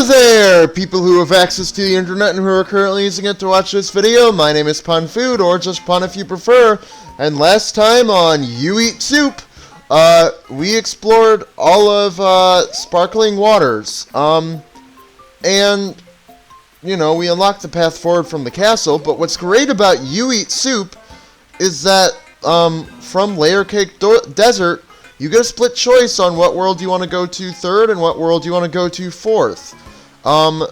Hello there, people who have access to the internet and who are currently using it to watch this video. My name is Pun Food, or just Pun if you prefer. And last time on You Eat Soup, we explored all of Sparkling Waters. And, you know, we unlocked the path forward from the castle. But what's great about You Eat Soup is that from Layer Cake Desert, you get a split choice on what world you want to go to third and what world you want to go to fourth.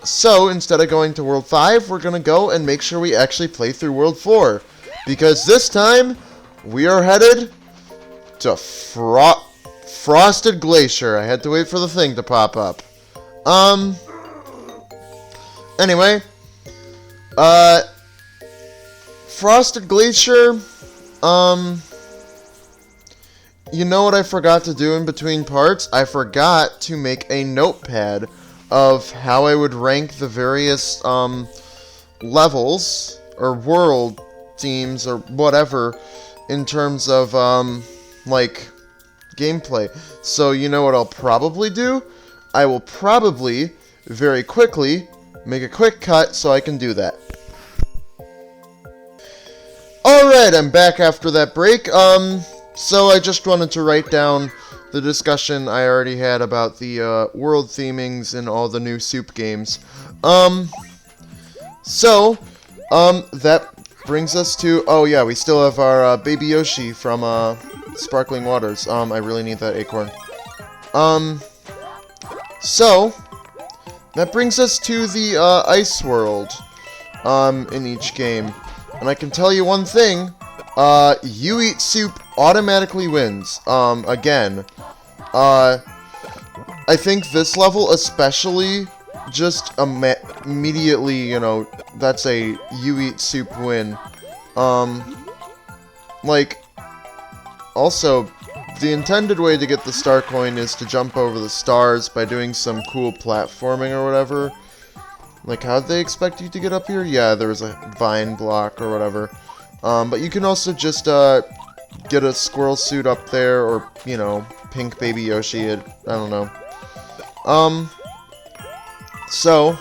So instead of going to World 5, we're going to go and make sure we actually play through World 4. Because this time, we are headed to Frosted Glacier. I had to wait for the thing to pop up. Anyway. Frosted Glacier, you know what I forgot to do in between parts? I forgot to make a notepad of how I would rank the various levels or world themes or whatever in terms of like gameplay. So you know what I'll probably do? I will probably very quickly make a quick cut so I can do that. Alright, I'm back after that break. So I just wanted to write down the discussion I already had about the world themings in all the new Soup games. That brings us to, oh yeah, we still have our Baby Yoshi from Sparkling Waters. I really need that acorn. So that brings us to the Ice World in each game. And I can tell you one thing. You Eat Soup automatically wins. Again. I think this level especially, just immediately, you know, that's a You Eat Soup win. Like, also, the intended way to get the star coin is to jump over the stars by doing some cool platforming or whatever. Like, how'd they expect you to get up here? Yeah, there was a vine block or whatever. But you can also just, get a squirrel suit up there, or, you know, pink Baby Yoshi, I don't know. So,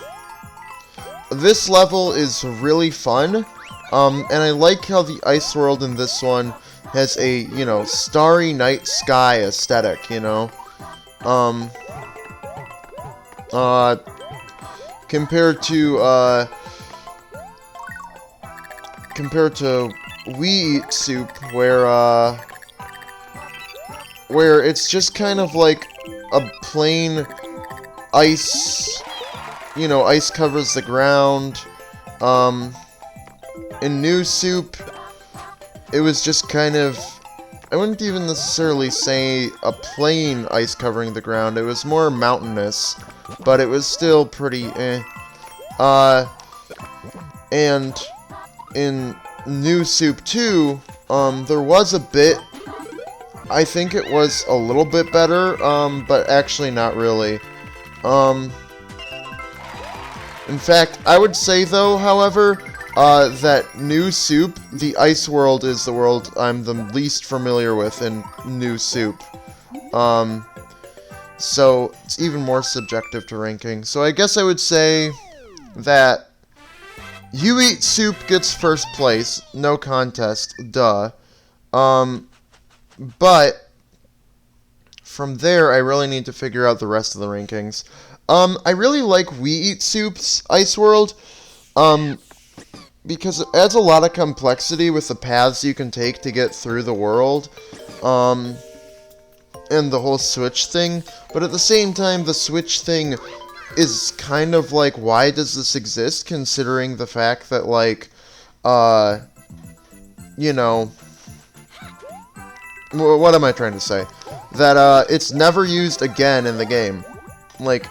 this level is really fun, and I like how the Ice World in this one has a, you know, starry night sky aesthetic, you know? Compared to We Eat Soup, where it's just kind of like a plain ice, you know, ice covers the ground. In New Soup, it was just kind of, I wouldn't even necessarily say a plain ice covering the ground, it was more mountainous, but it was still pretty eh. And in New Soup 2, there was a bit, I think it was a little bit better, but actually not really. In fact, I would say though, however, that New Soup, the Ice World is the world I'm the least familiar with in New Soup. So it's even more subjective to ranking. So I guess I would say that You Eat Soup gets first place, no contest, duh. But from there, I really need to figure out the rest of the rankings. I really like We Eat Soup's Ice World, because it adds a lot of complexity with the paths you can take to get through the world, and the whole switch thing. But at the same time, the switch thing is kind of like, why does this exist, considering the fact that, like, you know, what am I trying to say? That, it's never used again in the game. Like,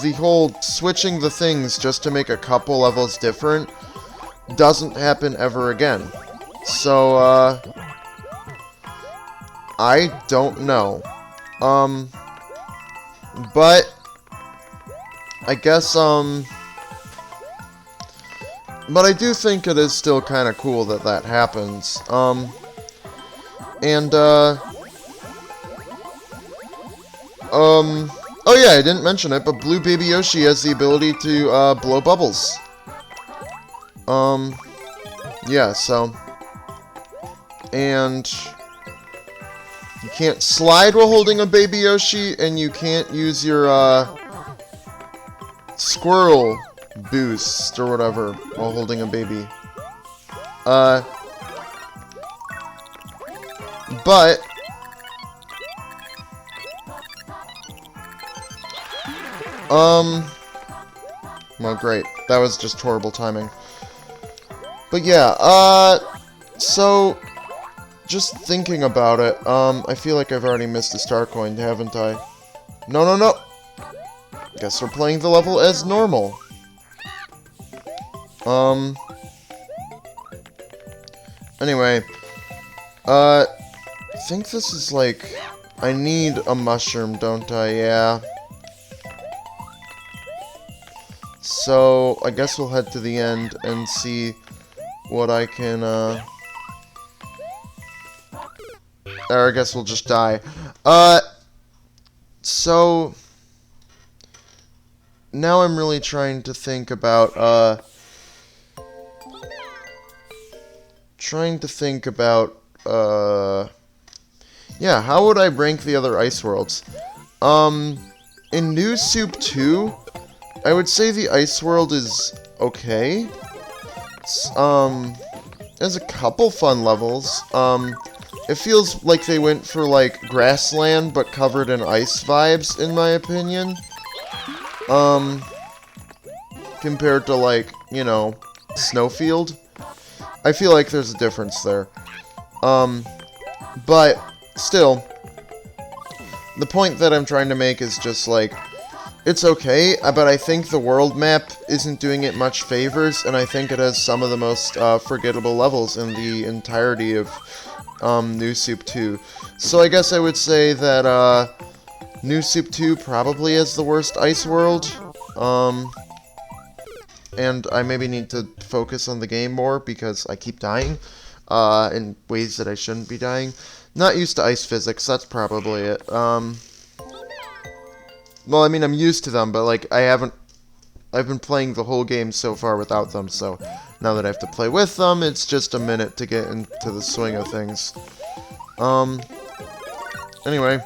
the whole switching the things just to make a couple levels different doesn't happen ever again. So, I don't know. But I guess, but I do think it is still kind of cool that that happens. Oh yeah, I didn't mention it, but Blue Baby Yoshi has the ability to blow bubbles. Yeah, so... And... You can't slide while holding a Baby Yoshi, and you can't use your, Squirrel boost, or whatever, while holding a baby. But... Well, great. That was just horrible timing. But yeah, so... Just thinking about it, I feel like I've already missed a star coin, haven't I? No. Guess we're playing the level as normal. Anyway, I think this is like... I need a mushroom, don't I? Yeah. So, I guess we'll head to the end and see what I can, or I guess we'll just die. So... Now I'm really trying to think about, yeah, how would I rank the other ice worlds? In New Soup 2, I would say the ice world is okay. It's, there's a couple fun levels. It feels like they went for, like, grassland, but covered in ice vibes, in my opinion. Compared to, like, you know, Snowfield. I feel like there's a difference there. But, still, the point that I'm trying to make is just, like, it's okay, but I think the world map isn't doing it much favors, and I think it has some of the most, forgettable levels in the entirety of, New Soup 2. So I guess I would say that, New Soup 2 probably has the worst ice world, and I maybe need to focus on the game more, because I keep dying, in ways that I shouldn't be dying. Not used to ice physics, that's probably it. Well, I mean, I'm used to them, but, like, I've been playing the whole game so far without them, so now that I have to play with them, it's just a minute to get into the swing of things. Anyway.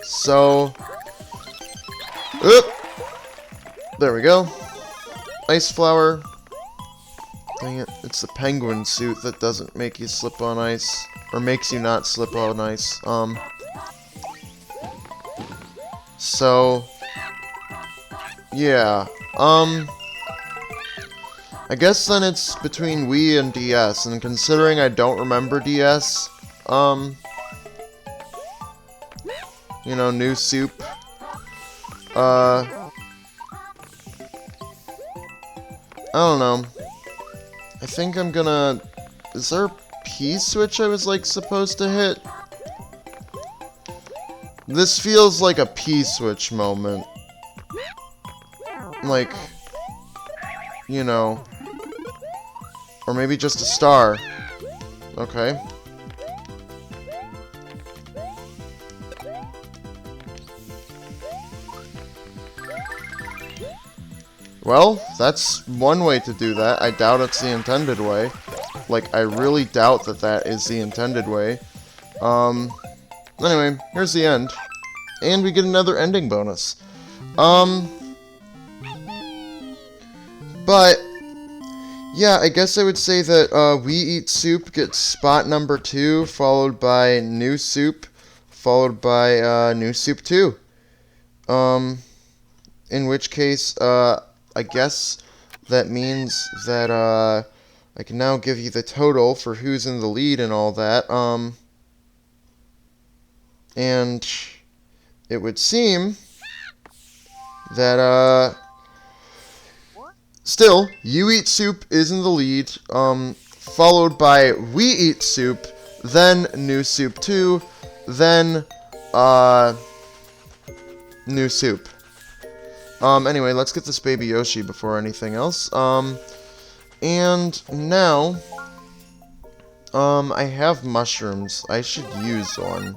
So, oop, there we go. Ice flower. Dang it, it's the penguin suit that doesn't make you slip on ice, or makes you not slip on ice. So, yeah, I guess then it's between Wii and DS, and considering I don't remember DS, you know, New Soup. I don't know. I think I'm gonna... Is there a P switch I was, like, supposed to hit? This feels like a P switch moment. Like, you know. Or maybe just a star. Okay. Well, that's one way to do that. I doubt it's the intended way. Like, I really doubt that that is the intended way. Anyway, here's the end. And we get another ending bonus. But, yeah, I guess I would say that, We Eat Soup gets spot number 2, followed by New Soup, followed by, New Soup 2. In which case, I guess that means that, I can now give you the total for who's in the lead and all that, and it would seem that, still, You Eat Soup is in the lead, followed by We Eat Soup, then New Soup 2, then, New Soup. Anyway, let's get this Baby Yoshi before anything else. And now, I have mushrooms. I should use one.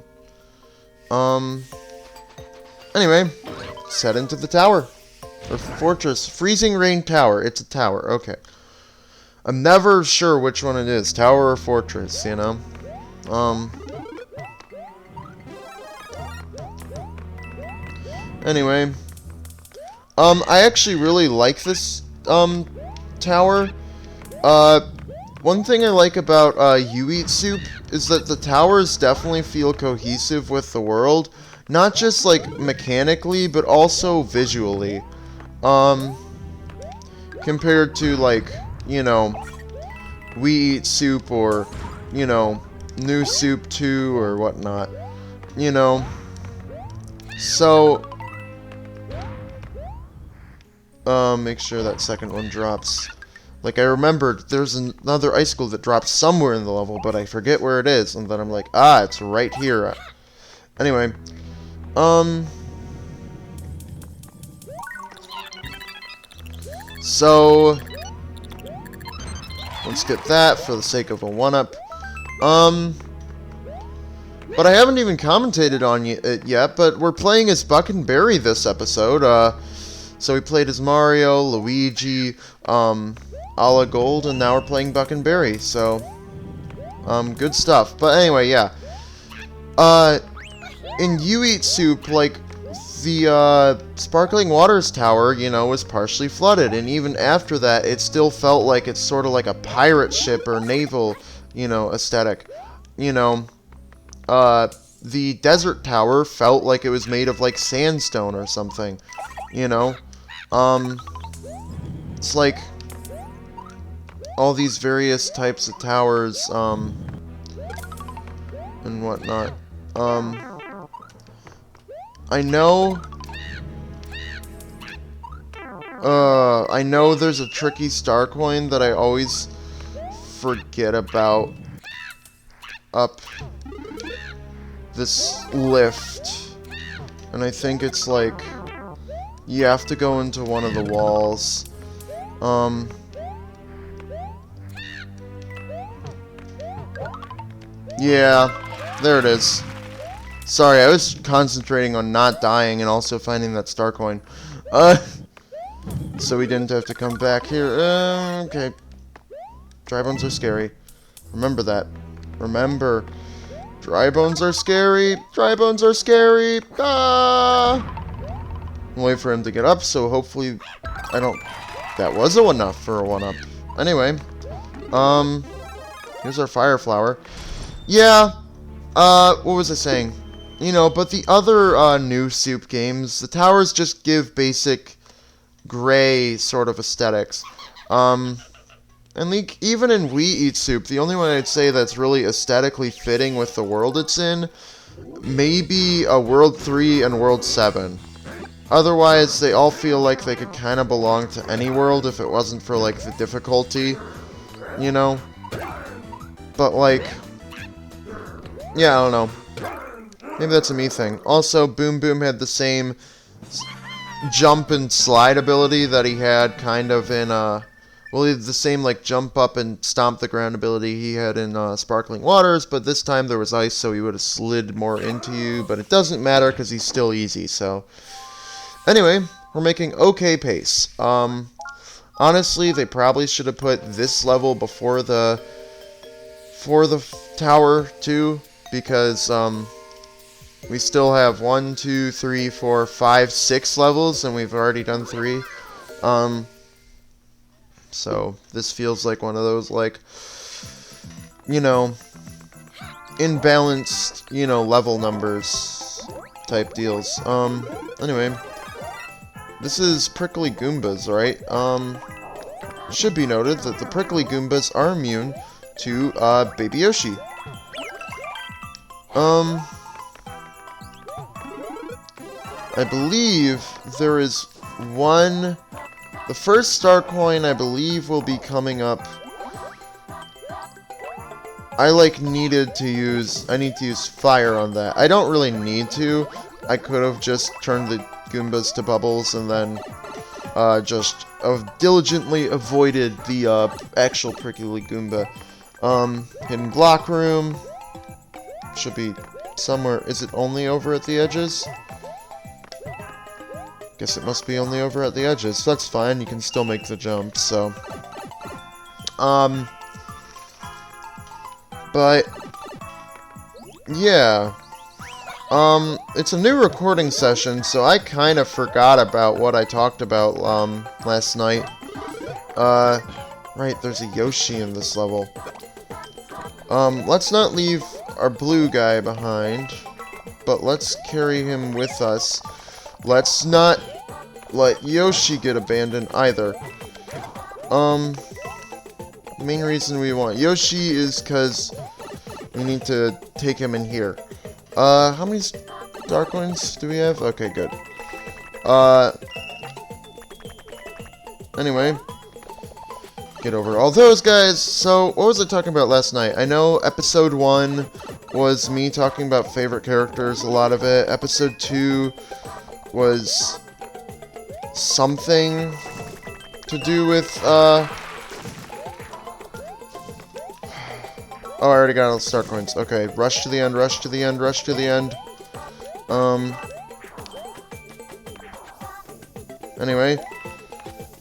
Anyway, let's head into the tower. Or fortress. Freezing Rain Tower. It's a tower. Okay. I'm never sure which one it is. Tower or fortress, you know? Anyway. I actually really like this, tower. One thing I like about, You Eat Soup is that the towers definitely feel cohesive with the world. Not just, like, mechanically, but also visually. Compared to, like, you know, We Eat Soup or, you know, New Soup 2 or whatnot. You know. So, make sure that second one drops. Like, I remembered there's another icicle that drops somewhere in the level, but I forget where it is. And then I'm like, ah, it's right here. Anyway, so, let's get that for the sake of a 1-up. But I haven't even commentated on it yet, but we're playing as Buck and Barry this episode. So we played as Mario, Luigi, Ala Gold, and now we're playing Buck and Barry, so, good stuff. But anyway, yeah. In You Eat Soup, like, the, Sparkling Waters Tower, you know, was partially flooded, and even after that, it still felt like it's sort of like a pirate ship or naval, you know, aesthetic. You know, the Desert Tower felt like it was made of, like, sandstone or something, you know? It's like all these various types of towers, and whatnot. I know there's a tricky star coin that I always forget about up this lift. And I think it's like you have to go into one of the walls. Yeah, there it is. Sorry, I was concentrating on not dying and also finding that star coin. So we didn't have to come back here. Okay. Dry bones are scary. Remember that. Remember. Dry bones are scary. Dry bones are scary. Ah! Wait for him to get up, so hopefully I don't... That was enough for a 1-up. Anyway. Here's our fire flower. Yeah. What was I saying? You know, but the other, New Soup games, the towers just give basic gray sort of aesthetics. And like, even in We Eat Soup, the only one I'd say that's really aesthetically fitting with the world it's in, maybe World 3 and World 7. Otherwise, they all feel like they could kind of belong to any world if it wasn't for, like, the difficulty, you know? But, like, yeah, I don't know. Maybe that's a me thing. Also, Boom Boom had the same jump and slide ability that he had kind of in, well, he had the same, like, jump up and stomp the ground ability he had in, Sparkling Waters, but this time there was ice, so he would have slid more into you, but it doesn't matter because he's still easy, so... Anyway, we're making okay pace. Honestly, they probably should have put this level before the tower, too, because, we still have 1, 2, 3, 4, 5, 6 levels, and we've already done 3. So this feels like one of those, like, you know, imbalanced, you know, level numbers type deals. Anyway, this is Prickly Goombas, right? Should be noted that the Prickly Goombas are immune to, Baby Yoshi. I believe there is one... The first star coin, I believe, will be coming up. I need to use fire on that. I don't really need to. I could have just turned the Goombas to bubbles and then just diligently avoided the actual Prickly Goomba. Hidden block room. Should be somewhere. Is it only over at the edges? Guess it must be only over at the edges. That's fine. You can still make the jump, so. But, yeah. It's a new recording session, so I kind of forgot about what I talked about, last night. Right, there's a Yoshi in this level. Let's not leave our blue guy behind, but let's carry him with us. Let's not let Yoshi get abandoned either. The main reason we want Yoshi is because we need to take him in here. How many star coins do we have? Okay, good. Anyway, get over all those guys. So, what was I talking about last night? I know episode 1 was me talking about favorite characters, a lot of it. Episode 2 was something to do with, oh, I already got all the star coins. Okay, rush to the end, rush to the end, rush to the end. Anyway,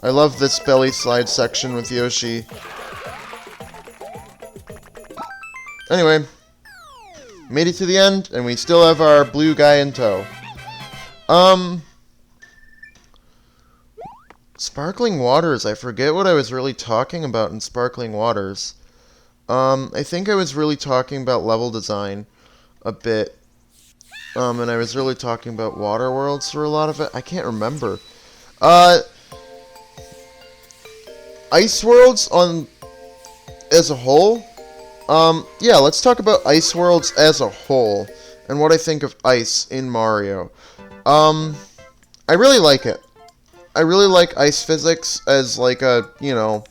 I love this belly slide section with Yoshi. Anyway, made it to the end, and we still have our blue guy in tow. Sparkling Waters, I forget what I was really talking about in Sparkling Waters. I think I was really talking about level design a bit. And I was really talking about water worlds for a lot of it. I can't remember. Ice worlds as a whole? Yeah, let's talk about ice worlds as a whole and what I think of ice in Mario. I really like it. I really like ice physics as like a, you know,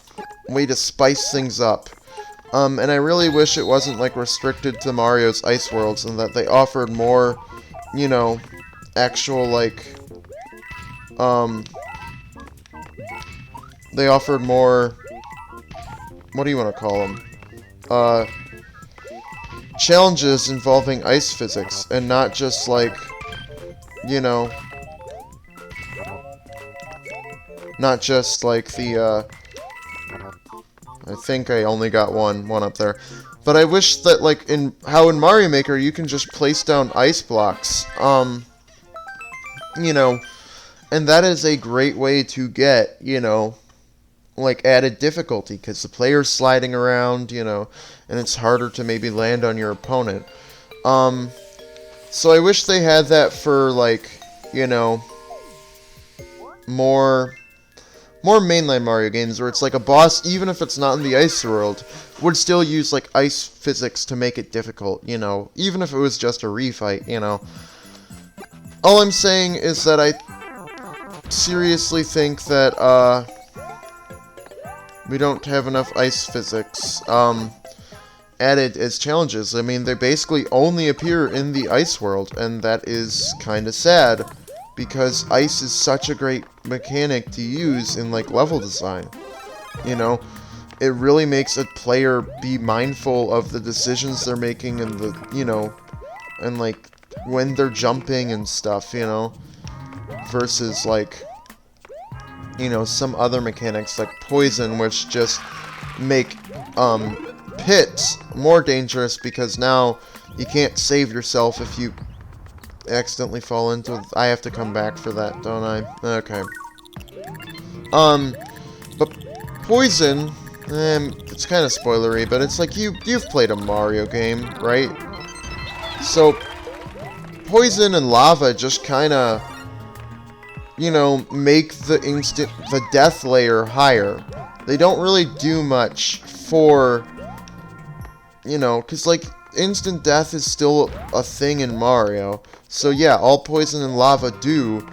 way to spice things up. And I really wish it wasn't, like, restricted to Mario's Ice Worlds, and that they offered more, you know, actual, like, they offered more, what do you want to call them? Challenges involving ice physics, and not just, like, you know, not just, like, the, I think I only got one up there. But I wish that, like, in Mario Maker, you can just place down ice blocks. You know, and that is a great way to get, you know, like, added difficulty, because the player's sliding around, you know, and it's harder to maybe land on your opponent. So I wish they had that for, like, you know, more mainline Mario games where it's like a boss, even if it's not in the ice world, would still use like ice physics to make it difficult, you know, even if it was just a refight, you know. All I'm saying is that I seriously think that we don't have enough ice physics added as challenges. I mean, they basically only appear in the ice world, and that is kind of sad, because ice is such a great mechanic to use in, like, level design. You know, it really makes a player be mindful of the decisions they're making and the, you know, and, like, when they're jumping and stuff, you know, versus, like, you know, some other mechanics like poison, which just make, pits more dangerous, because now you can't save yourself if you accidentally fall into. I have to come back for that, don't I? Okay. But poison, it's kind of spoilery, but it's like you've played a Mario game, right? So poison and lava just kind of, you know, make the death layer higher. They don't really do much for, you know, because, like, instant death is still a thing in Mario. So yeah, all poison and lava do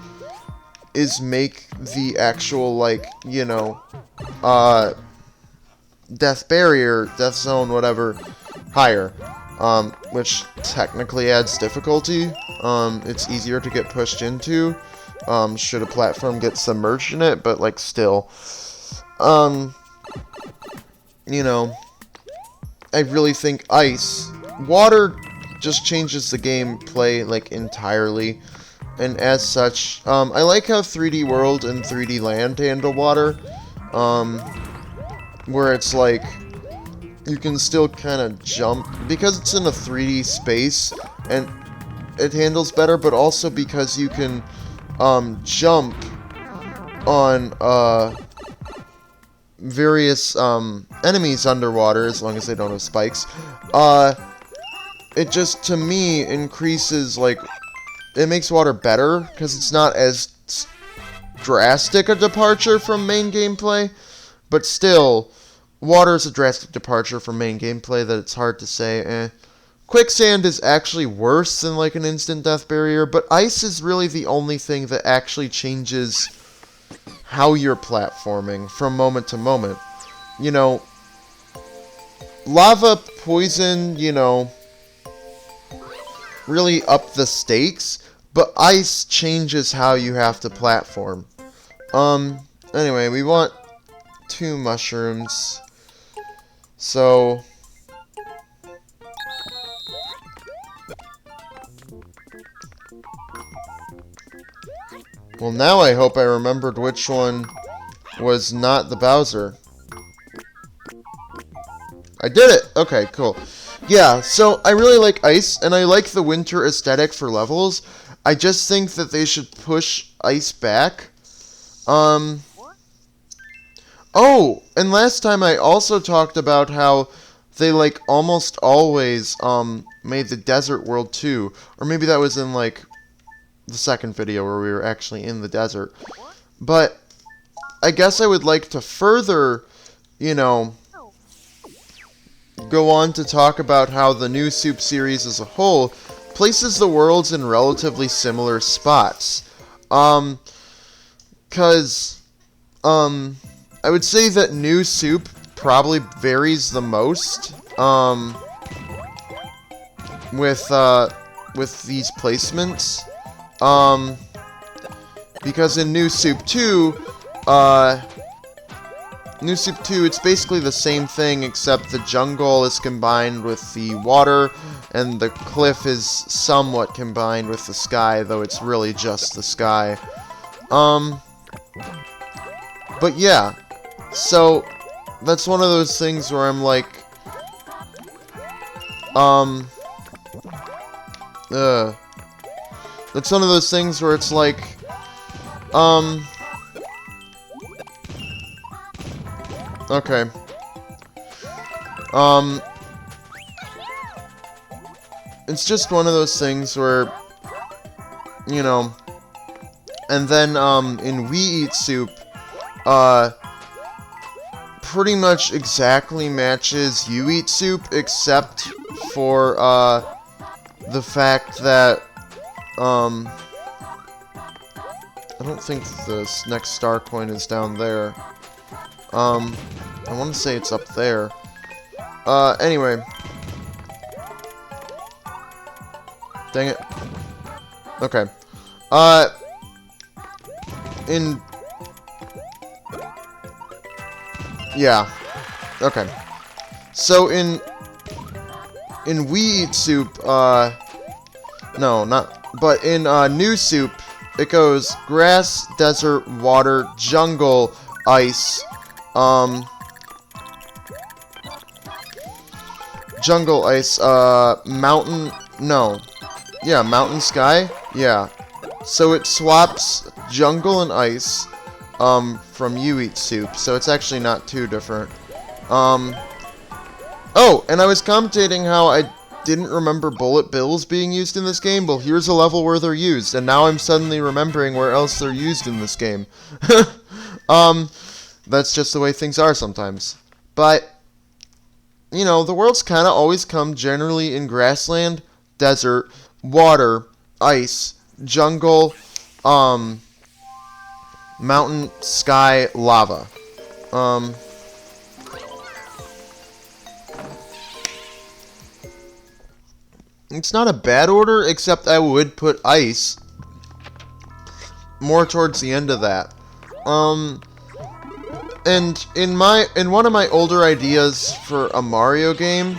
is make the actual, like, you know, death barrier, death zone, whatever, higher. Which technically adds difficulty. It's easier to get pushed into, should a platform get submerged in it, but, like, still. You know, I really think ice, water just changes the gameplay, like, entirely. And as such, I like how 3D World and 3D Land handle water. Where it's like, you can still kind of jump, because it's in a 3D space, and it handles better, but also because you can, jump on, various, enemies underwater, as long as they don't have spikes. It just, to me, increases, like, it makes water better, because it's not as drastic a departure from main gameplay, but still, water is a drastic departure from main gameplay that it's hard to say, Quicksand is actually worse than, like, an instant death barrier, but ice is really the only thing that actually changes how you're platforming from moment to moment. You know, lava, poison, you know, really up the stakes, but ice changes how you have to platform. Anyway, we want 2 mushrooms. So, well, now I hope I remembered which one was not the Bowser. I did it! Okay, cool. Yeah, so I really like ice, and I like the winter aesthetic for levels. I just think that they should push ice back. Oh, and last time I also talked about how they, like, almost always, made the desert world too. Or maybe that was in, like, the second video where we were actually in the desert. But I guess I would like to further, you know, go on to talk about how the new Soup series as a whole places the worlds in relatively similar spots. I would say that new Soup probably varies the most, with these placements. Because in New Soup 2, it's basically the same thing, except the jungle is combined with the water, and the cliff is somewhat combined with the sky, though it's really just the sky. But yeah, so that's one of those things where I'm like, that's one of those things where it's like, okay. It's just one of those things where, you know, and then, in We Eat Soup, pretty much exactly matches You Eat Soup, except for, the fact that, I don't think this next star coin is down there. I want to say it's up there. Anyway. Dang it. Okay. Yeah. Okay. So in We Eat Soup, no, not, but in, New Soup, it goes grass, desert, water, jungle, ice, jungle, ice, mountain, no, yeah, mountain, sky, yeah, so it swaps jungle and ice, from You Eat Soup, so it's actually not too different. Oh, and I was commentating how I didn't remember bullet bills being used in this game. Well, here's a level where they're used, and now I'm suddenly remembering where else they're used in this game. That's just the way things are sometimes. But, you know, the worlds kind of always come generally in grassland, desert, water, ice, jungle, mountain, sky, lava. It's not a bad order, except I would put ice more towards the end of that. And in one of my older ideas for a Mario game,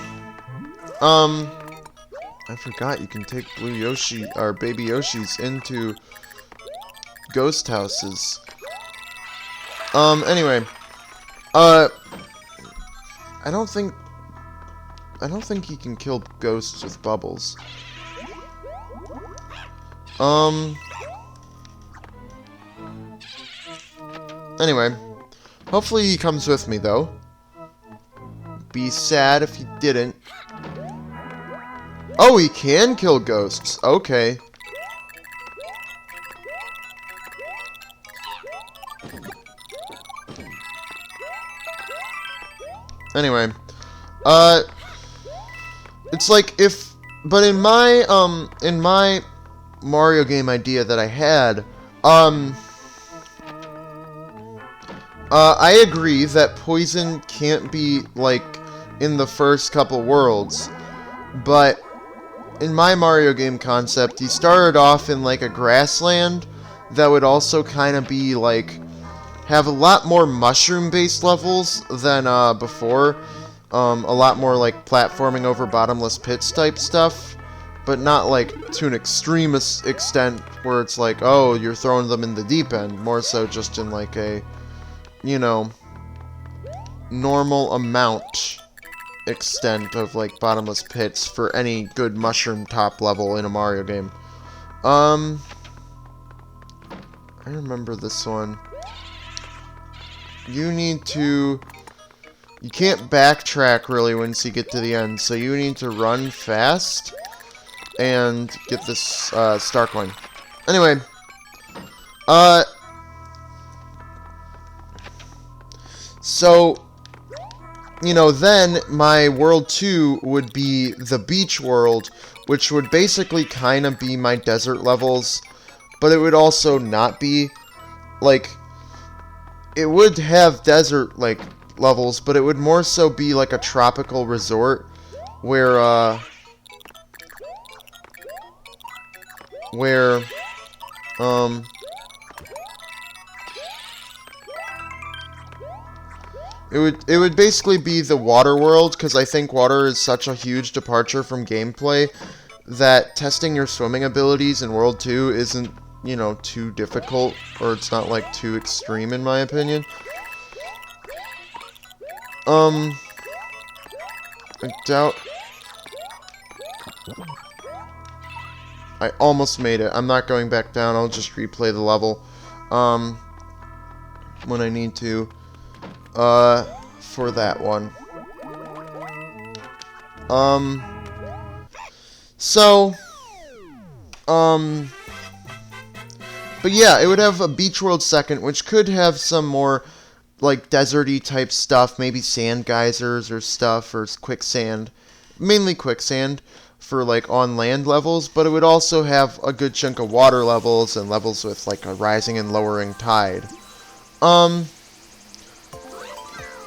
I forgot you can take Blue Yoshi, or Baby Yoshis, into ghost houses. Anyway. I don't think he can kill ghosts with bubbles. Anyway. Hopefully he comes with me, though. Be sad if he didn't. Oh, he can kill ghosts. Okay. Anyway. It's like if... But in my Mario game idea that I had, I agree that poison can't be, like, in the first couple worlds, but in my Mario game concept, he started off in, like, a grassland that would also kind of be, like, have a lot more mushroom-based levels than, before. A lot more, like, platforming over bottomless pits type stuff, but not, like, to an extreme extent where it's like, oh, you're throwing them in the deep end. More so just in, like, a... you know, normal amount extent of, like, bottomless pits for any good mushroom top level in a Mario game. I remember this one. You need to... You can't backtrack, really, once you get to the end, so you need to run fast and get this, star coin. Anyway, so, you know, then my World 2 would be the beach world, which would basically kind of be my desert levels, but it would also not be, like, it would have desert, like, levels, but it would more so be like a tropical resort, where, It would basically be the water world, because I think water is such a huge departure from gameplay that testing your swimming abilities in World 2 isn't, you know, too difficult, or it's not, like, too extreme in my opinion. I doubt... I almost made it. I'm not going back down, I'll just replay the level, when I need to. For that one. But yeah, it would have a Beach World second, which could have some more, like, deserty type stuff, maybe sand geysers or stuff, or quicksand. Mainly quicksand for, like, on land levels, but it would also have a good chunk of water levels and levels with, like, a rising and lowering tide.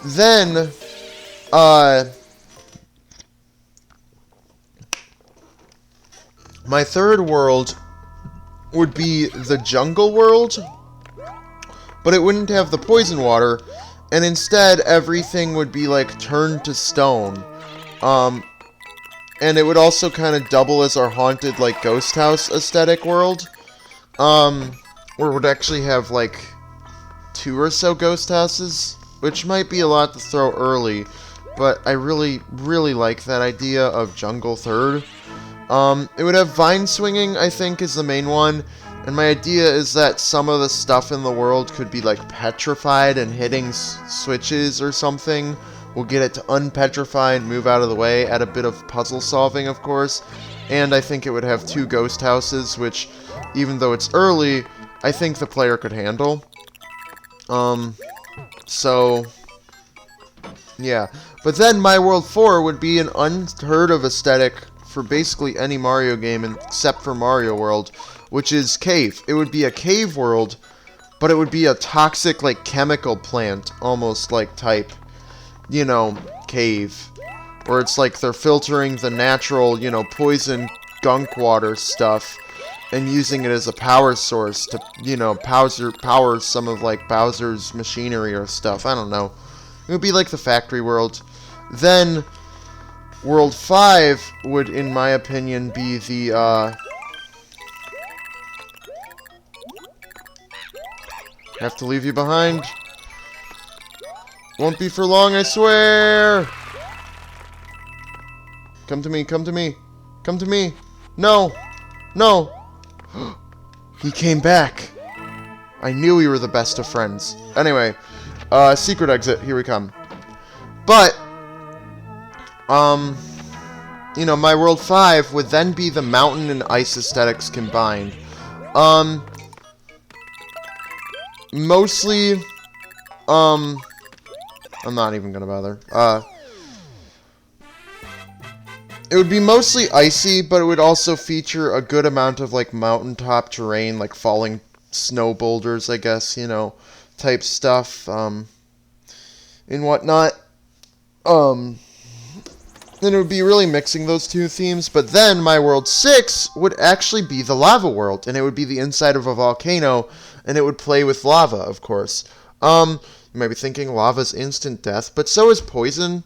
Then, my third world would be the jungle world, but it wouldn't have the poison water, and instead everything would be, like, turned to stone. And it would also kind of double as our haunted, like, ghost house aesthetic world, where it would actually have, like, 2 or so ghost houses, which might be a lot to throw early, but I really, really like that idea of Jungle Third. It would have vine swinging, I think, is the main one, and my idea is that some of the stuff in the world could be, like, petrified, and hitting switches or something will get it to unpetrify and move out of the way, add a bit of puzzle solving, of course, and I think it would have 2 ghost houses, which, even though it's early, I think the player could handle. So, yeah. But then my World 4 would be an unheard of aesthetic for basically any Mario game except for Mario World, which is cave. It would be a cave world, but it would be a toxic, like, chemical plant, almost, like, type, you know, cave. Where it's like they're filtering the natural, you know, poison gunk water stuff and using it as a power source to, you know, power some of, like, Bowser's machinery or stuff. I don't know. It would be like the factory world. Then, World 5 would, in my opinion, be the, have to leave you behind. Won't be for long, I swear! Come to me, come to me. Come to me. No! No! He came back! I knew we were the best of friends. Anyway, secret exit, here we come. But, you know, my World 5 would then be the mountain and ice aesthetics combined. Mostly, I'm not even gonna bother. It would be mostly icy, but it would also feature a good amount of, like, mountaintop terrain, like falling snow boulders, I guess, you know, type stuff, and whatnot. Then it would be really mixing those two themes, but then my World 6 would actually be the lava world, and it would be the inside of a volcano, and it would play with lava, of course. You might be thinking lava's instant death, but so is poison,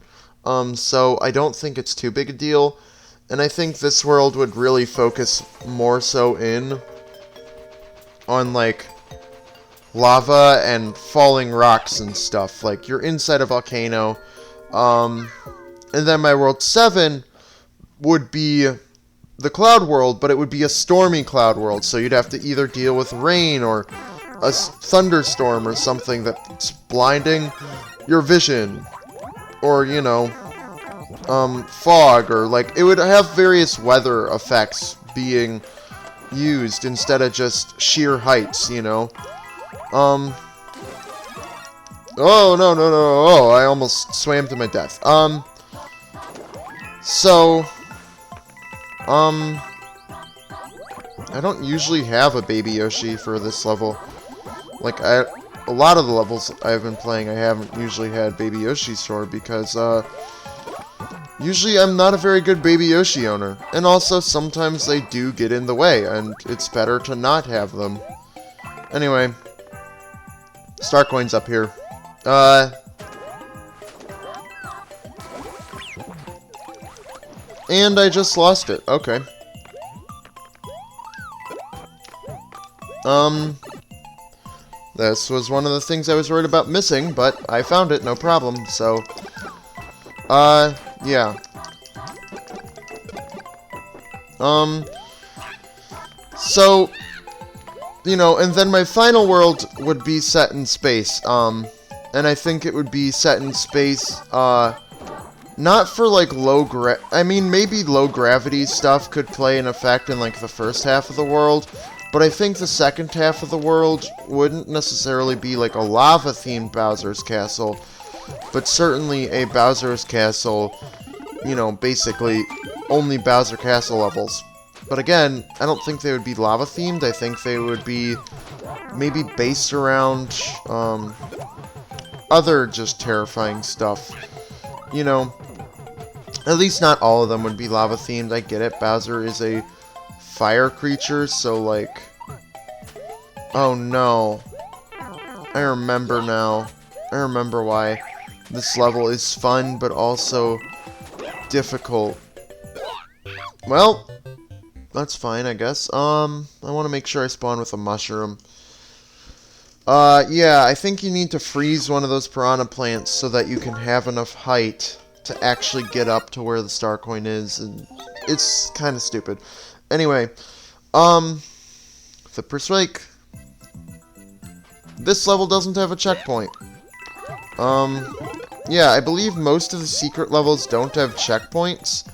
so I don't think it's too big a deal, and I think this world would really focus more so in on, like, lava and falling rocks and stuff. Like, you're inside a volcano, and then my World 7 would be the cloud world, but it would be a stormy cloud world, so you'd have to either deal with rain or a thunderstorm or something that's blinding your vision, or, you know, fog, or, like, it would have various weather effects being used instead of just sheer heights, you know. Oh, no, no, no, oh, I almost swam to my death. So, I don't usually have a Baby Yoshi for this level. Like, a lot of the levels I've been playing, I haven't usually had Baby Yoshis for, because, usually I'm not a very good Baby Yoshi owner. And also, sometimes they do get in the way, and it's better to not have them. Anyway, Star Coin's up here. And I just lost it. Okay. This was one of the things I was worried about missing, but I found it, no problem, so... yeah. So, you know, and then my final world would be set in space, and I think it would be set in space, not for, like, I mean, maybe low gravity stuff could play an effect in, like, the first half of the world, but I think the second half of the world wouldn't necessarily be, like, a lava-themed Bowser's Castle, but certainly a Bowser's Castle, you know, basically only Bowser Castle levels. But again, I don't think they would be lava-themed. I think they would be maybe based around other just terrifying stuff. You know, at least not all of them would be lava-themed. I get it. Bowser is a fire creature, so, like... Oh, no. I remember now. I remember why this level is fun, but also difficult. Well, that's fine, I guess. I want to make sure I spawn with a mushroom. Yeah, I think you need to freeze one of those piranha plants so that you can have enough height to actually get up to where the star coin is, and it's kind of stupid. Anyway, Flipper's Lake. This level doesn't have a checkpoint. Yeah, I believe most of the secret levels don't have checkpoints,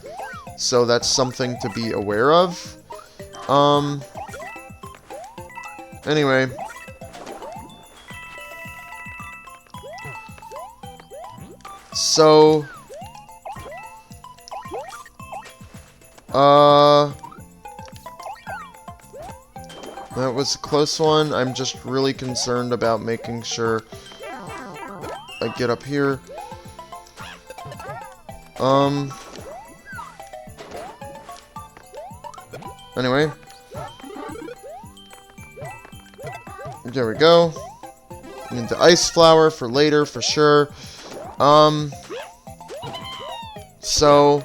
so that's something to be aware of. Anyway. So, that was a close one. I'm just really concerned about making sure I get up here. Anyway. There we go. Need the ice flower for later, for sure. So,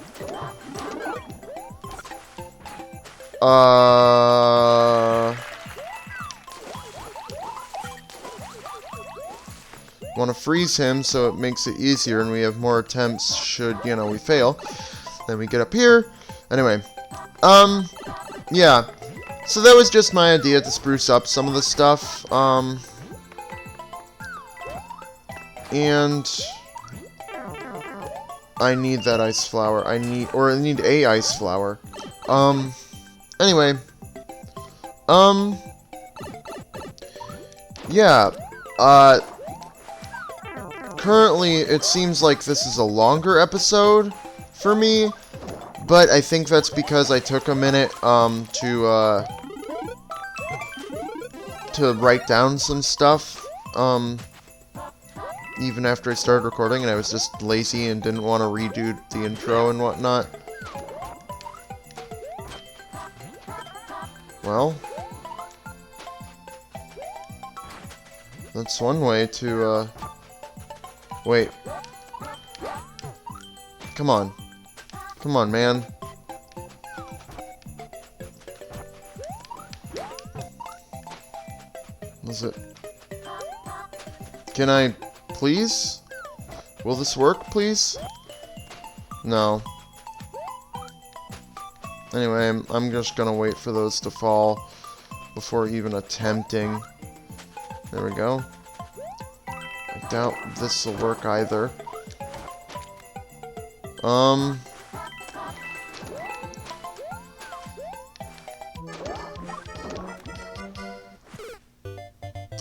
Want to freeze him so it makes it easier and we have more attempts should, you know, we fail. Then we get up here. Anyway, yeah. So that was just my idea to spruce up some of the stuff. And I need that ice flower. I need a ice flower. Anyway. Yeah. Currently, it seems like this is a longer episode for me, but I think that's because I took a minute, to write down some stuff, even after I started recording, and I was just lazy and didn't want to redo the intro and whatnot. Well, that's one way to, wait. Come on. Come on, man. Is it? Can I, please? Will this work, please? No. Anyway, I'm just gonna wait for those to fall before even attempting. There we go. I doubt this will work either.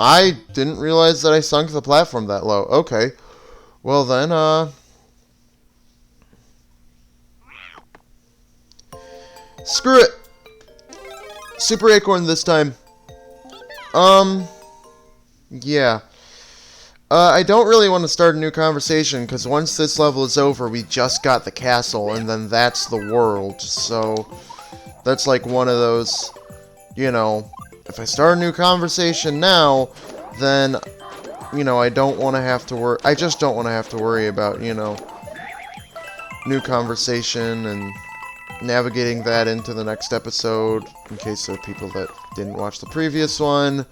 I didn't realize that I sunk the platform that low. Okay. Well then, screw it! Super Acorn this time. Yeah. I don't really want to start a new conversation, because once this level is over, we just got the castle, and then that's the world. So, that's like one of those, you know, if I start a new conversation now, then, you know, I don't want to have to worry, I just don't want to have to worry about, you know, new conversation and navigating that into the next episode, in case there are people that didn't watch the previous one.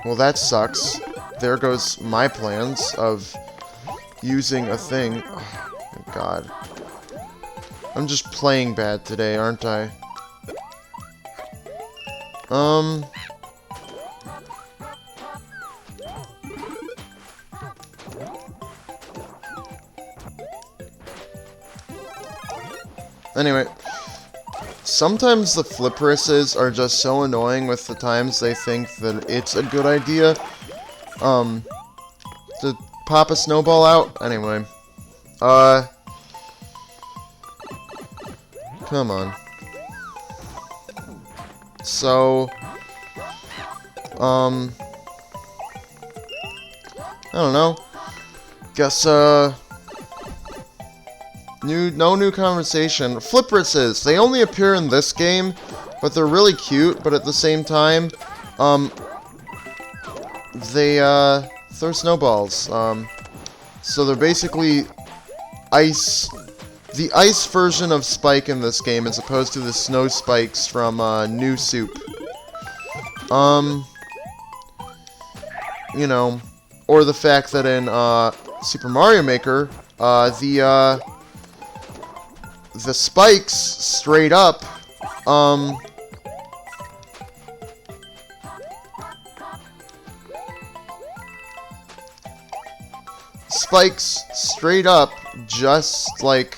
Well, that sucks. There goes my plans of using a thing. Oh, my God. I'm just playing bad today, aren't I? Anyway. Sometimes the flipperuses are just so annoying with the times they think that it's a good idea, to pop a snowball out. Anyway. Come on. So, I don't know. Guess, no new conversation. Flipperuses, they only appear in this game, but they're really cute, but at the same time, they, throw snowballs. So they're basically the ice version of Spike in this game, as opposed to the snow spikes from, New Soup. You know, or the fact that in, Super Mario Maker, the spikes, straight up, spikes, straight up, just like,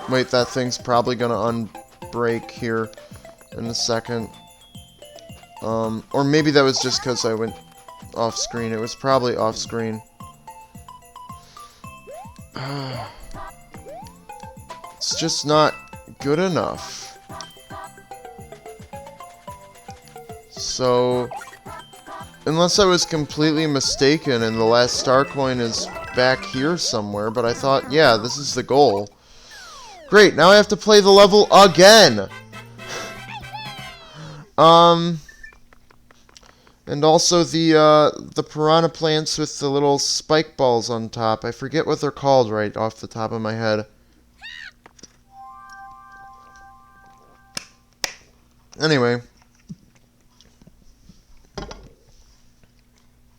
wait, that thing's probably gonna unbreak here in a second. Or maybe that was just because I went off screen. It was probably off screen. It's just not good enough. So, unless I was completely mistaken and the last star coin is back here somewhere, but I thought, yeah, this is the goal. Great, now I have to play the level again! And also the piranha plants with the little spike balls on top. I forget what they're called right off the top of my head. Anyway.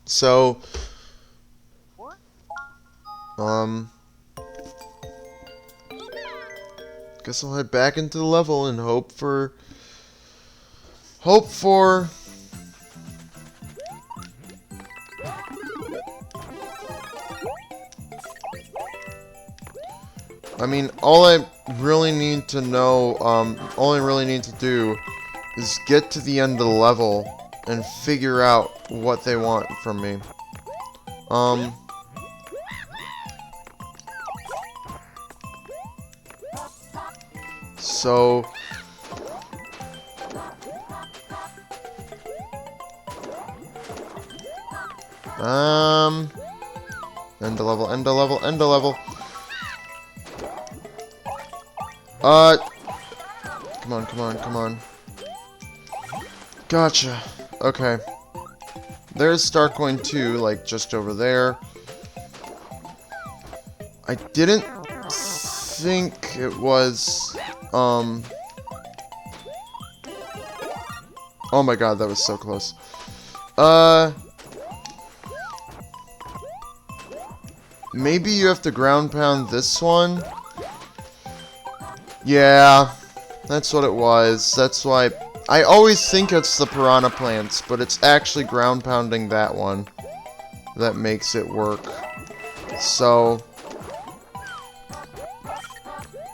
So, guess I'll head back into the level and hope for I mean, all I really need to know, all I really need to do is get to the end of the level and figure out what they want from me. So... end of level, end of level, end of level. Come on, come on, come on. Gotcha. Okay. There's Starcoin 2, like, just over there. I didn't think it was, oh my god, that was so close. Maybe you have to ground pound this one? Yeah, that's what it was. That's why... I always think it's the piranha plants, but it's actually ground pounding that one that makes it work. So...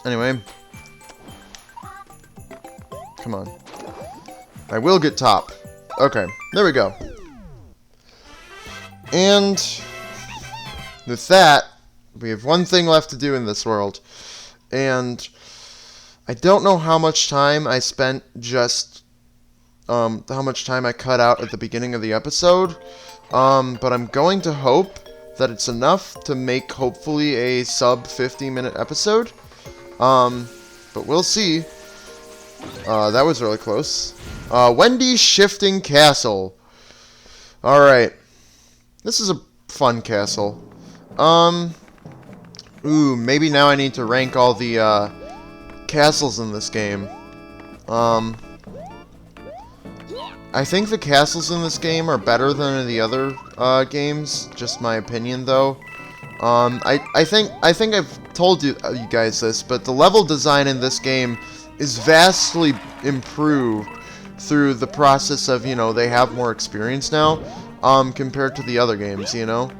anyway. Come on. I will get top. Okay, there we go. And... with that, we have one thing left to do in this world. And... I don't know how much time I spent just, how much time I cut out at the beginning of the episode, but I'm going to hope that it's enough to make, hopefully, a sub 50-minute episode, but we'll see. That was really close. Wendy's Shifting Castle. Alright. This is a fun castle. Ooh, maybe now I need to rank all the, castles in this game. I think the castles in this game are better than in the other games. Just my opinion, though. I think I've told you guys this, but the level design in this game is vastly improved through the process of, you know, they have more experience now, compared to the other games, you know.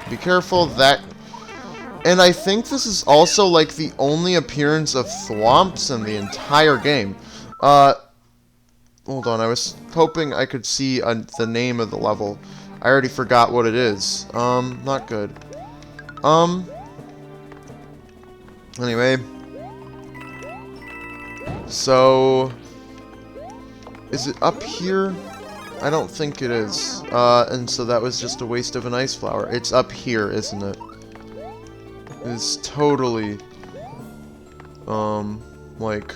Be careful that. And I think this is also, like, the only appearance of thwomps in the entire game. Hold on, I was hoping I could see the name of the level. I already forgot what it is. Not good. Anyway. So... is it up here? I don't think it is. And so that was just a waste of an ice flower. It's up here, isn't it? Is totally, like,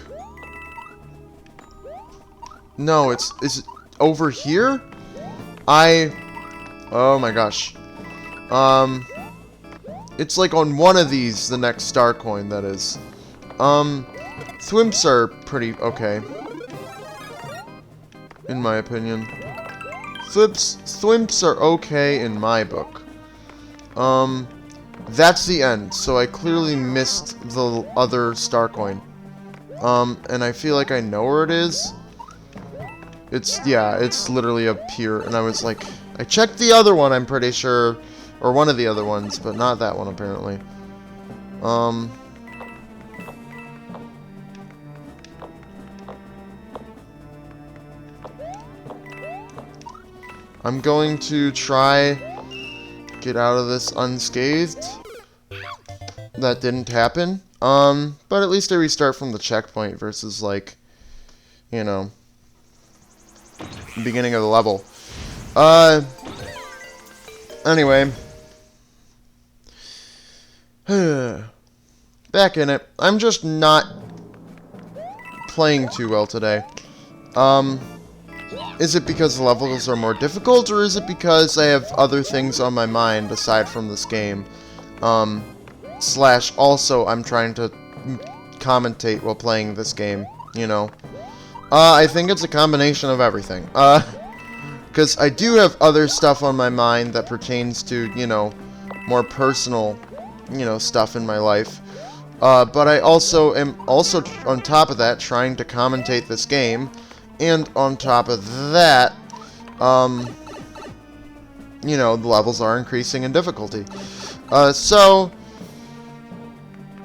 no, is it over here? Oh my gosh, it's like on one of these, the next star coin, that is. Thwimps are pretty okay, in my opinion. Thwimps are okay in my book. That's the end, so I clearly missed the other star coin. And I feel like I know where it is. It's literally up here, and I was like, I checked the other one, I'm pretty sure, or one of the other ones, but not that one, apparently. I'm going to try get out of this unscathed. That didn't happen. But at least I restart from the checkpoint versus, like, you know, beginning of the level. Anyway. Back in it. I'm just not playing too well today. Is it because the levels are more difficult, or is it because I have other things on my mind aside from this game? Slash, also, I'm trying to commentate while playing this game, you know? I think it's a combination of everything. Because I do have other stuff on my mind that pertains to, you know, more personal, you know, stuff in my life. But I also am on top of that trying to commentate this game, and on top of that, you know, the levels are increasing in difficulty. So,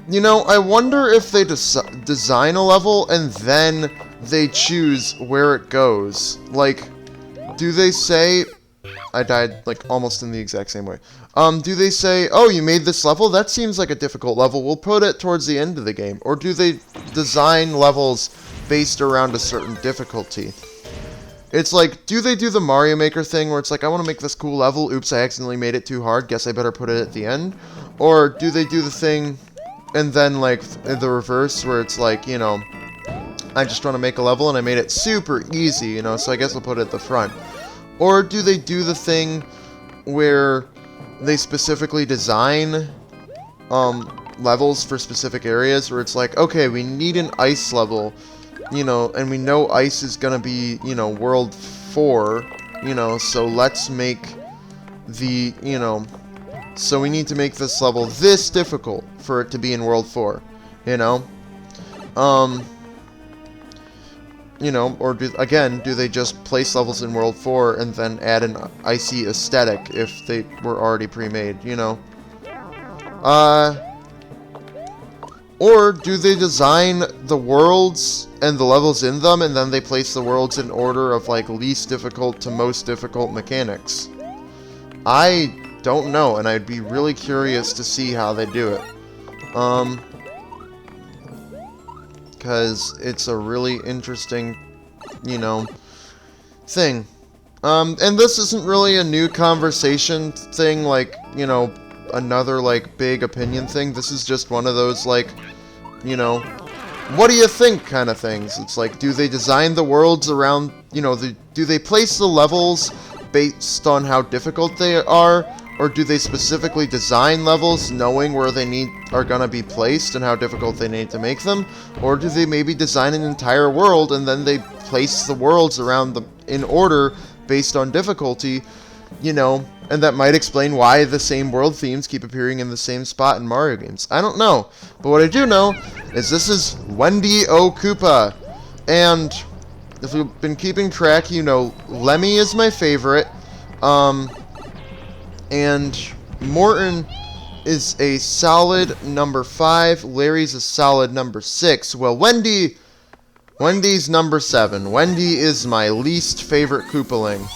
you know, I wonder if they design a level and then they choose where it goes. Like, do they say... I died, like, almost in the exact same way. Do they say, oh, you made this level? That seems like a difficult level. We'll put it towards the end of the game. Or do they design levels based around a certain difficulty? It's like, do they do the Mario Maker thing where it's like, I want to make this cool level. Oops, I accidentally made it too hard. Guess I better put it at the end. Or do they do the thing and then, like, the reverse where it's like, you know, I just want to make a level and I made it super easy, you know, so I guess I'll put it at the front. Or do they do the thing where they specifically design levels for specific areas where it's like, okay, we need an ice level, you know, and we know ice is going to be, you know, World 4, you know, so let's make the, you know, so we need to make this level this difficult for it to be in World 4, you know? You know, or do they just place levels in World 4 and then add an icy aesthetic if they were already pre-made, you know? Or do they design the worlds and the levels in them and then they place the worlds in order of, like, least difficult to most difficult mechanics? I don't know, and I'd be really curious to see how they do it. Because it's a really interesting, you know, thing. And this isn't really a new conversation thing, like, you know, another, like, big opinion thing. This is just one of those, like, you know, what do you think kind of things. It's like, do they design the worlds around, you know, do they place the levels based on how difficult they are? Or do they specifically design levels knowing where they are going to be placed and how difficult they need to make them? Or do they maybe design an entire world and then they place the worlds around them in order based on difficulty, you know, and that might explain why the same world themes keep appearing in the same spot in Mario games. I don't know. But what I do know is this is Wendy O. Koopa. And if you've been keeping track, you know, Lemmy is my favorite. And Morton is a solid number 5. Larry's a solid number 6. Well, Wendy's number 7. Wendy is my least favorite Koopaling.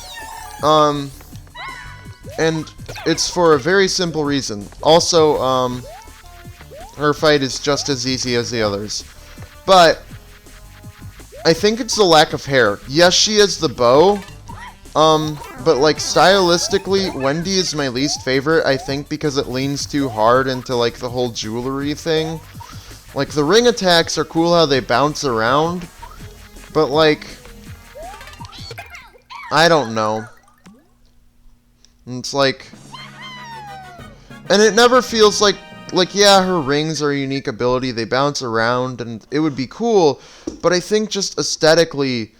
And it's for a very simple reason. Also, her fight is just as easy as the others. But I think it's the lack of hair. Yes, she has the bow. But, like, stylistically, Wendy is my least favorite, I think, because it leans too hard into, like, the whole jewelry thing. Like, the ring attacks are cool how they bounce around, but, like, I don't know. It's like, and it never feels like, yeah, her rings are a unique ability, they bounce around, and it would be cool, but I think just aesthetically,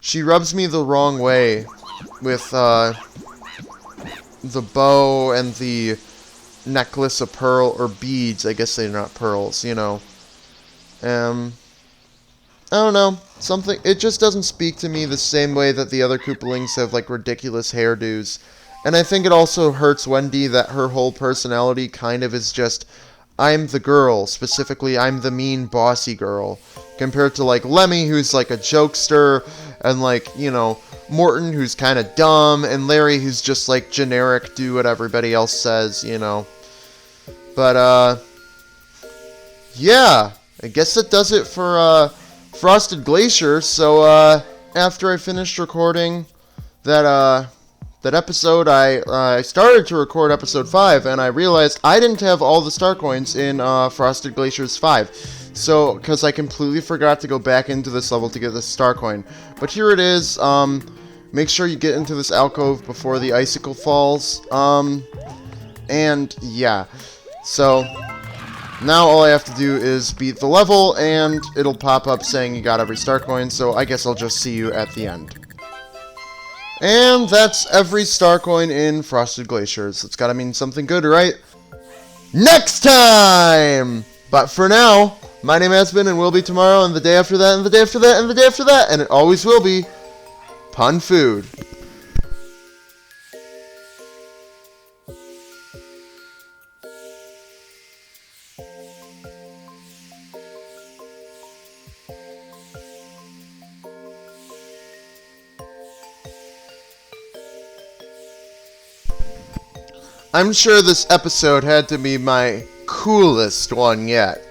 she rubs me the wrong way with the bow and the necklace of pearl or beads. I guess they're not pearls, you know. I don't know. Something, it just doesn't speak to me the same way that the other Koopalings have, like, ridiculous hairdos. And I think it also hurts Wendy that her whole personality kind of is just, I'm the girl, specifically I'm the mean bossy girl, compared to, like, Lemmy, who's like a jokester, and, like, you know, Morton, who's kind of dumb, and Larry, who's just, like, generic, do what everybody else says, you know. But, yeah, I guess that does it for, Frosted Glacier. So, after I finished recording that episode, I started to record episode 5, and I realized I didn't have all the star coins in, Frosted Glaciers 5. So, because I completely forgot to go back into this level to get this star coin. But here it is. Make sure you get into this alcove before the icicle falls. And yeah. So, now all I have to do is beat the level, and it'll pop up saying you got every star coin, so I guess I'll just see you at the end. And that's every star coin in Frosted Glaciers. It's gotta mean something good, right? Next time! But for now, my name has been and will be tomorrow, and the day after that, and the day after that, and the day after that, and it always will be Pun Food. I'm sure this episode had to be my coolest one yet.